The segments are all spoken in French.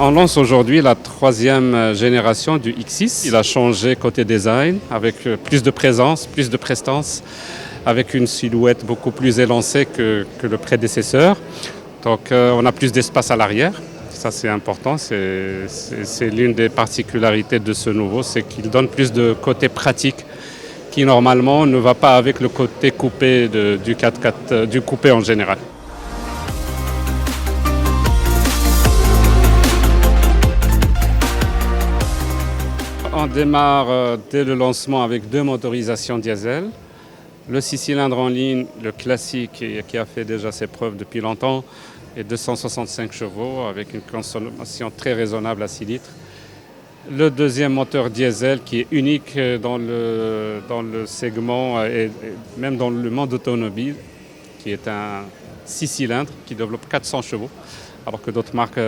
On lance aujourd'hui la troisième génération du X6. Il a changé côté design avec plus de présence, plus de prestance, avec une silhouette beaucoup plus élancée que le prédécesseur. Donc on a plus d'espace à l'arrière. Ça c'est important, c'est l'une des particularités de ce nouveau, c'est qu'il donne plus de côté pratique qui normalement ne va pas avec le côté coupé du 4x4, du coupé en général. On démarre dès le lancement avec 2 motorisations diesel. Le 6 cylindres en ligne, le classique qui a fait déjà ses preuves depuis longtemps, et 265 chevaux avec une consommation très raisonnable à 6 litres. Le deuxième moteur diesel qui est unique dans le segment et même dans le monde automobile, qui est un 6 cylindres qui développe 400 chevaux, alors que d'autres marques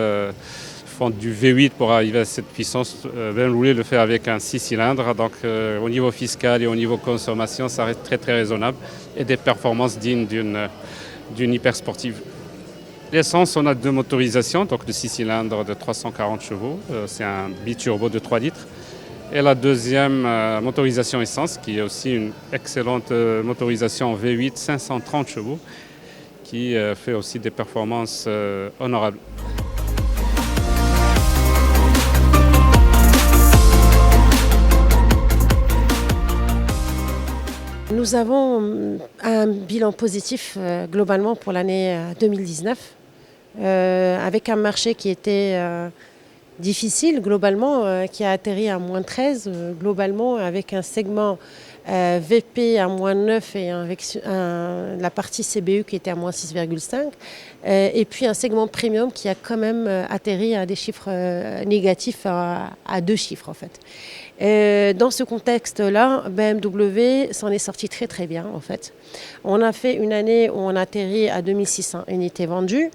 font du V8 pour arriver à cette puissance. BMW le fait avec un 6 cylindres, donc au niveau fiscal et au niveau consommation, ça reste très très raisonnable et des performances dignes d'une hyper sportive. L'essence, on a 2 motorisations, donc de 6 cylindres de 340 chevaux, c'est un biturbo de 3 litres. Et la deuxième motorisation essence, qui est aussi une excellente motorisation V8, 530 chevaux, qui fait aussi des performances honorables. Nous avons un bilan positif globalement pour l'année 2019, avec un marché qui était difficile globalement, qui a atterri à -13 globalement, avec un segment VP à -9 et la partie CBU qui était à -6,5, et puis un segment premium qui a quand même atterri à des chiffres négatifs à 2 chiffres en fait. Dans ce contexte-là, BMW s'en est sorti très très bien en fait. On a fait une année où on a atterri à 2600 unités vendues,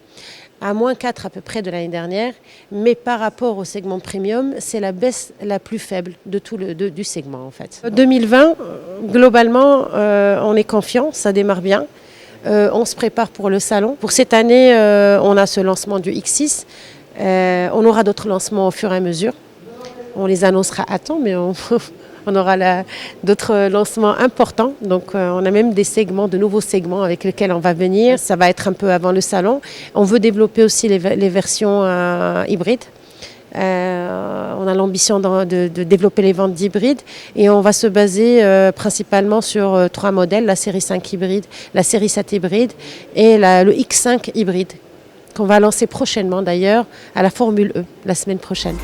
à -4 à peu près de l'année dernière, mais par rapport au segment premium, c'est la baisse la plus faible de tout du segment en fait. 2020, globalement, on est confiant, ça démarre bien. On se prépare pour le salon. Pour cette année, on a ce lancement du X6. On aura d'autres lancements au fur et à mesure. On les annoncera à temps, mais on aura d'autres lancements importants. Donc on a même des segments, de nouveaux segments avec lesquels on va venir. Ça va être un peu avant le salon. On veut développer aussi les versions hybrides. On a l'ambition de développer les ventes d'hybrides et on va se baser principalement sur 3 modèles, la série 5 hybride, la série 7 hybride et le X5 hybride, qu'on va lancer prochainement d'ailleurs à la Formule E la semaine prochaine.